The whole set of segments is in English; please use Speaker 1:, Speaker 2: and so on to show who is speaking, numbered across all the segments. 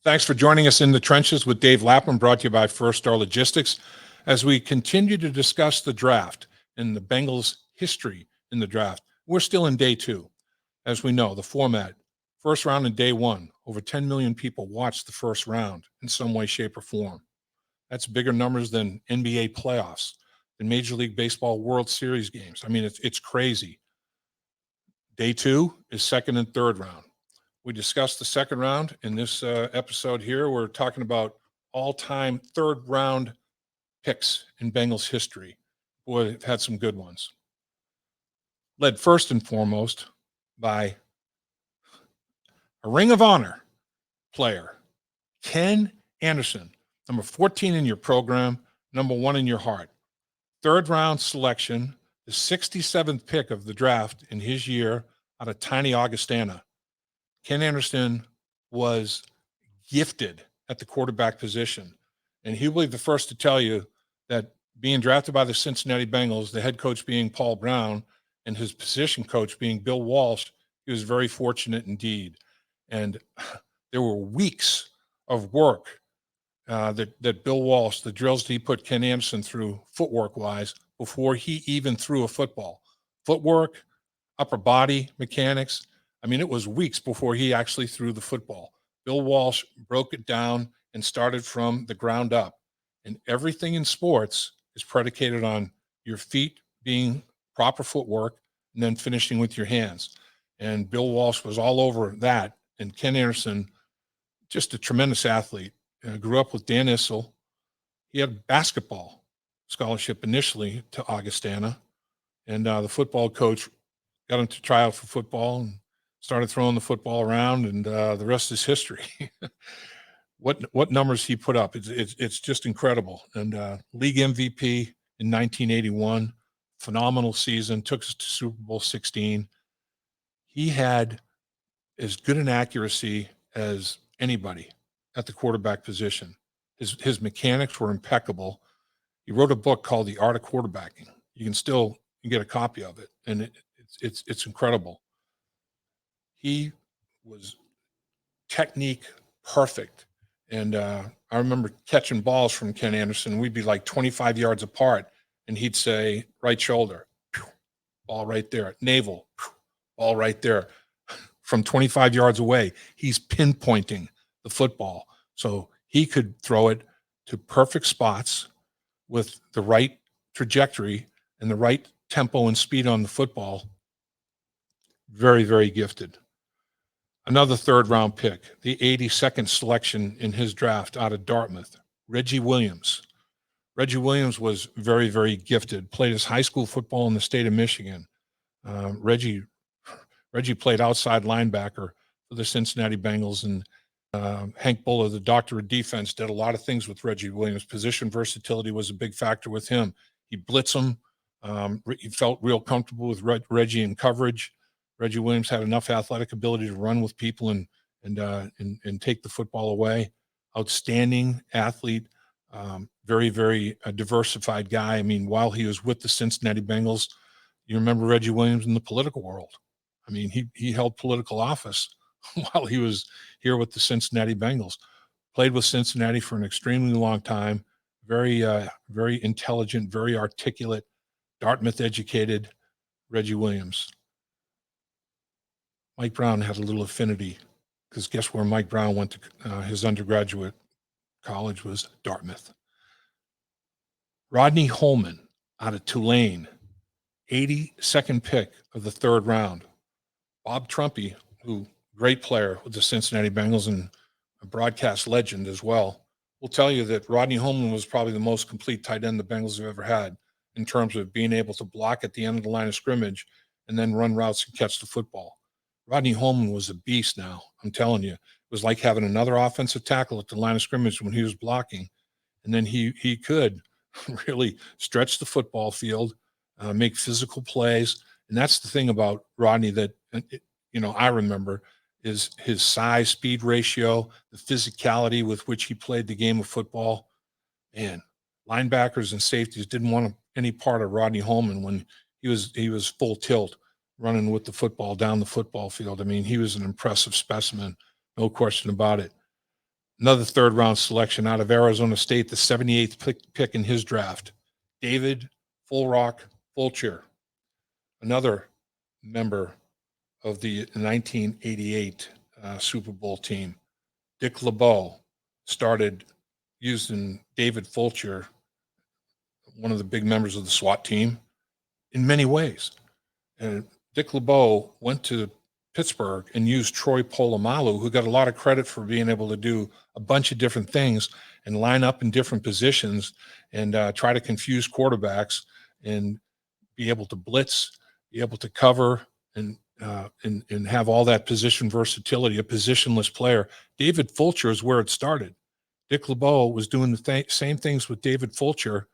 Speaker 1: Thanks for joining us in the trenches with Dave Lapham, brought to you by First Star Logistics, as we continue to discuss the draft and the Bengals' history in the draft. We're still in day two. As we know, the format, first round in day one, over 10 million people watched the first round in some way, shape, or form. That's bigger numbers than NBA playoffs, than Major League Baseball World Series games. I mean, it's crazy. Day two is second and third round. We discussed the second round in this episode here. We're talking about all-time third-round picks in Bengals history. Boy, they've had some good ones. Led first and foremost by a Ring of Honor player, Ken Anderson, number 14 in your program, number 1 in your heart. Third-round selection, the 67th pick of the draft in his year out of tiny Augustana. Ken Anderson was gifted at the quarterback position. And he'll be the first to tell you that being drafted by the Cincinnati Bengals, the head coach being Paul Brown and his position coach being Bill Walsh, he was very fortunate indeed. And there were weeks of work that Bill Walsh, the drills that he put Ken Anderson through footwork-wise before he even threw a football. Footwork, upper body mechanics. I mean, it was weeks before he actually threw the football. Bill Walsh broke it down and started from the ground up. And everything in sports is predicated on your feet being proper footwork and then finishing with your hands. And Bill Walsh was all over that. And Ken Anderson, just a tremendous athlete, grew up with Dan Issel. He had a basketball scholarship initially to Augustana. And the football coach got him to try out for football and started throwing the football around, and the rest is history. What numbers he put up, it's just incredible. And league MVP in 1981, phenomenal season, took us to Super Bowl 16. He had as good an accuracy as anybody at the quarterback position. His mechanics were impeccable. He wrote a book called The Art of Quarterbacking. You can still get a copy of it, and it's incredible. He was technique perfect. And I remember catching balls from Ken Anderson. We'd be like 25 yards apart, and he'd say, right shoulder, ball right there. Navel, ball right there. From 25 yards away, he's pinpointing the football. So he could throw it to perfect spots with the right trajectory and the right tempo and speed on the football. Very, very gifted. Another third-round pick, the 82nd selection in his draft out of Dartmouth, Reggie Williams. Reggie Williams was very, very gifted, played his high school football in the state of Michigan. Reggie played outside linebacker for the Cincinnati Bengals, and Hank Buller, the doctor of defense, did a lot of things with Reggie Williams. Position versatility was a big factor with him. He blitzed him. He felt real comfortable with Reggie in coverage. Reggie Williams had enough athletic ability to run with people and take the football away. Outstanding athlete, very, very diversified guy. I mean, while he was with the Cincinnati Bengals, you remember Reggie Williams in the political world. I mean, he held political office while he was here with the Cincinnati Bengals. Played with Cincinnati for an extremely long time. Very, very intelligent, very articulate, Dartmouth-educated Reggie Williams. Mike Brown had a little affinity, because guess where Mike Brown went to his undergraduate college was Dartmouth. Rodney Homan out of Tulane, 82nd pick of the third round. Bob Trumpy, who great player with the Cincinnati Bengals and a broadcast legend as well, will tell you that Rodney Homan was probably the most complete tight end the Bengals have ever had in terms of being able to block at the end of the line of scrimmage and then run routes and catch the football. Rodney Homan was a beast now, I'm telling you. It was like having another offensive tackle at the line of scrimmage when he was blocking. And then he could really stretch the football field, make physical plays. And that's the thing about Rodney that, I remember is his size-speed ratio, the physicality with which he played the game of football. Man, linebackers and safeties didn't want any part of Rodney Homan when he was full tilt, running with the football down the football field. I mean, he was an impressive specimen, no question about it. Another third round selection out of Arizona State, the 78th pick in his draft, David Fulcher, another member of the 1988 Super Bowl team. Dick LeBeau started using David Fulcher, one of the big members of the SWAT team, in many ways. And Dick LeBeau went to Pittsburgh and used Troy Polamalu, who got a lot of credit for being able to do a bunch of different things and line up in different positions and try to confuse quarterbacks and be able to blitz, be able to cover, and have all that position versatility, a positionless player. David Fulcher is where it started. Dick LeBeau was doing the same things with David Fulcher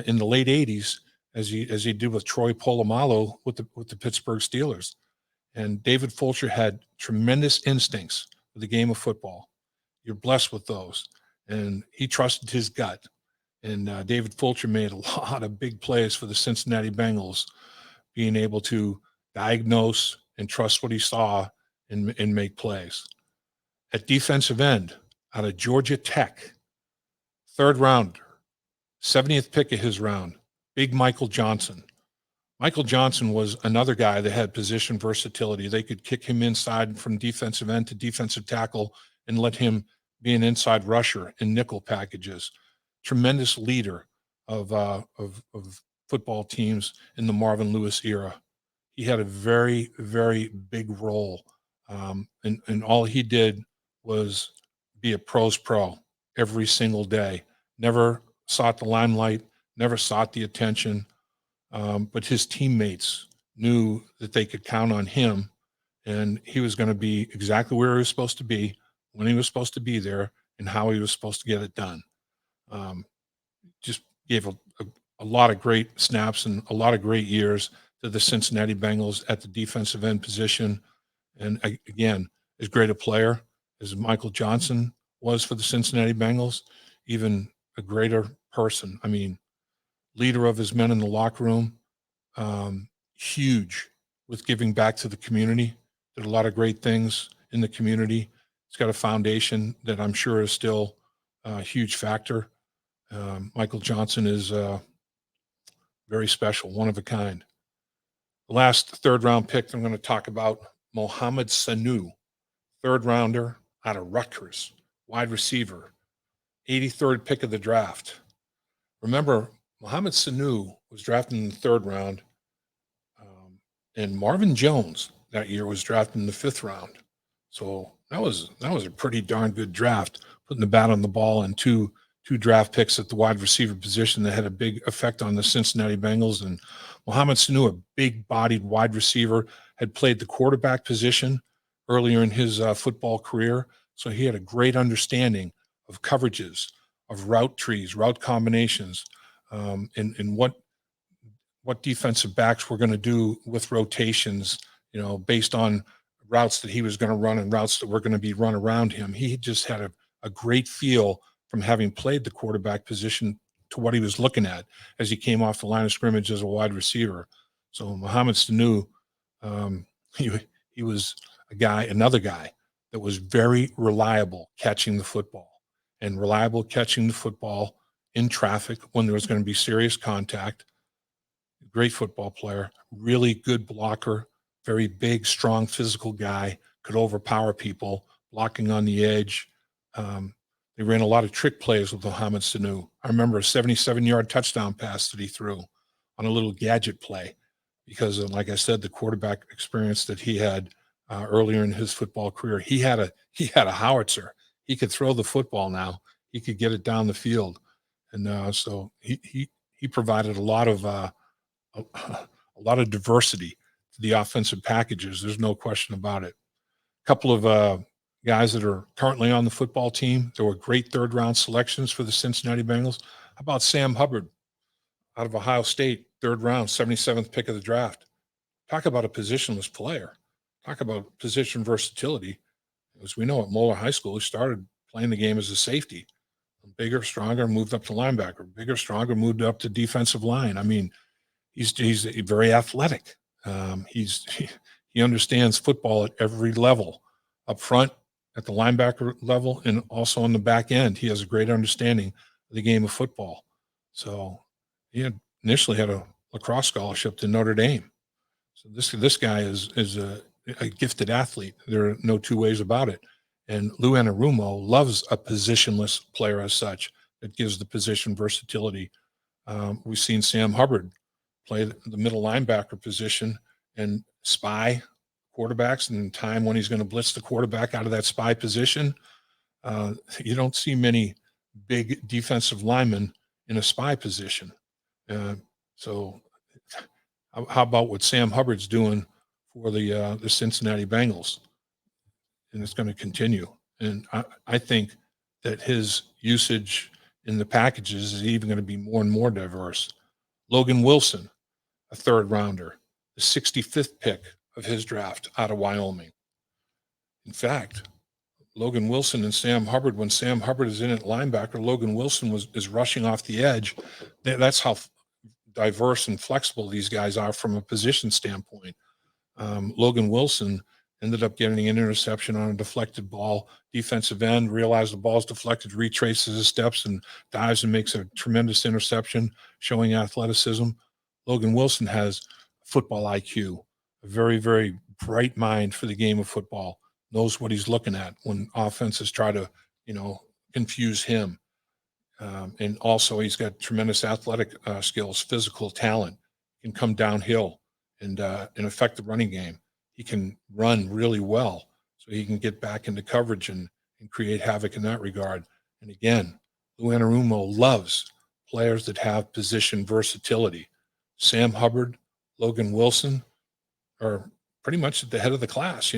Speaker 1: in the late 80s as he did with Troy Polamalu with the Pittsburgh Steelers. And David Fulcher had tremendous instincts for the game of football. You're blessed with those. And he trusted his gut. And David Fulcher made a lot of big plays for the Cincinnati Bengals, being able to diagnose and trust what he saw and make plays. At defensive end, out of Georgia Tech, third rounder, 70th pick of his round, Big Michael Johnson. Michael Johnson was another guy that had position versatility. They could kick him inside from defensive end to defensive tackle and let him be an inside rusher in nickel packages. Tremendous leader of football teams in the Marvin Lewis era. He had a very, very big role, and all he did was be a pro's pro every single day. Never sought the limelight, never sought the attention. But his teammates knew that they could count on him, and he was going to be exactly where he was supposed to be, when he was supposed to be there, and how he was supposed to get it done. Just gave a lot of great snaps and a lot of great years to the Cincinnati Bengals at the defensive end position. And again, as great a player as Michael Johnson was for the Cincinnati Bengals, even a greater person. I mean, leader of his men in the locker room, huge with giving back to the community, did a lot of great things in the community. He's got a foundation that I'm sure is still a huge factor. Michael Johnson is very special, one of a kind. The last third round pick I'm going to talk about, Mohamed Sanu, third rounder out of Rutgers, wide receiver, 83rd pick of the draft. Remember, Mohamed Sanu was drafted in the third round, and Marvin Jones that year was drafted in the fifth round. So that was a pretty darn good draft, putting the bat on the ball and two draft picks at the wide receiver position that had a big effect on the Cincinnati Bengals. And Mohamed Sanu, a big-bodied wide receiver, had played the quarterback position earlier in his football career, so he had a great understanding of coverages, of route trees, route combinations, and what defensive backs were going to do with rotations, based on routes that he was going to run and routes that were going to be run around him. He just had a great feel from having played the quarterback position to what he was looking at as he came off the line of scrimmage as a wide receiver. So Mohamed Sanu, he was another guy that was very reliable catching the football, and reliable catching the football in traffic when there was going to be serious contact. Great football player, really good blocker, very big, strong, physical guy, could overpower people, blocking on the edge. They ran a lot of trick plays with Mohamed Sanu. I remember a 77-yard touchdown pass that he threw on a little gadget play because of, like I said, the quarterback experience that he had earlier in his football career. He had a howitzer. He could throw the football now. He could get it down the field. And so he provided a lot of diversity to the offensive packages. There's no question about it. A couple of guys that are currently on the football team. There were great third-round selections for the Cincinnati Bengals. How about Sam Hubbard out of Ohio State, third round, 77th pick of the draft? Talk about a positionless player. Talk about position versatility. As we know, at Moeller High School, he started playing the game as a safety. Bigger, stronger, moved up to linebacker. Bigger, stronger, moved up to defensive line. I mean, he's very athletic. He understands football at every level, up front, at the linebacker level and also on the back end. He has a great understanding of the game of football. So he initially had a lacrosse scholarship to Notre Dame. So this guy is a gifted athlete. There are no two ways about it. And Lou Anarumo loves a positionless player as such that gives the position versatility. We've seen Sam Hubbard play the middle linebacker position and spy quarterbacks, and in time when he's going to blitz the quarterback out of that spy position. You don't see many big defensive linemen in a spy position. So how about what Sam Hubbard's doing for the Cincinnati Bengals? And it's going to continue. And I think that his usage in the packages is even going to be more and more diverse. Logan Wilson, a third rounder, the 65th pick of his draft out of Wyoming. In fact, Logan Wilson and Sam Hubbard, when Sam Hubbard is in at linebacker, Logan Wilson is rushing off the edge. That's how diverse and flexible these guys are from a position standpoint. Logan Wilson ended up getting an interception on a deflected ball. Defensive end realized the ball's deflected, retraces his steps and dives and makes a tremendous interception, showing athleticism. Logan Wilson has football IQ, a very, very bright mind for the game of football, knows what he's looking at when offenses try to, confuse him. And also he's got tremendous athletic skills, physical talent, can come downhill and affect the running game. He can run really well, so he can get back into coverage and create havoc in that regard. And again, Lou Anarumo loves players that have position versatility. Sam Hubbard, Logan Wilson are pretty much at the head of the class,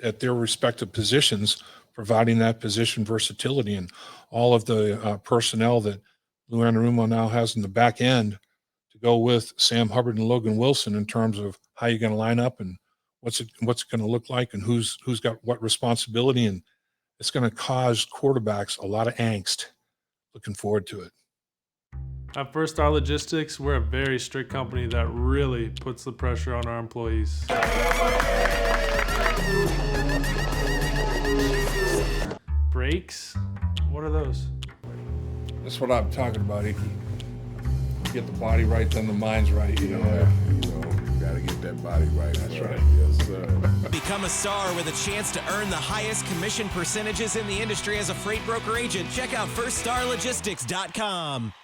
Speaker 1: at their respective positions, providing that position versatility. And all of the personnel that Lou Anarumo now has in the back end to go with Sam Hubbard and Logan Wilson in terms of how you're going to line up and what's it going to look like and who's got what responsibility. And it's going to cause quarterbacks a lot of angst. Looking forward to it.
Speaker 2: At First Star Logistics, we're a very strict company that really puts the pressure on our employees. Breaks? What are those?
Speaker 1: That's what I'm talking about, Icky. Get the body right, then the mind's right.
Speaker 3: Gotta get that body right.
Speaker 1: That's right.
Speaker 3: Yes, sir.
Speaker 4: Become a star with a chance to earn the highest commission percentages in the industry as a freight broker agent. Check out firststarlogistics.com.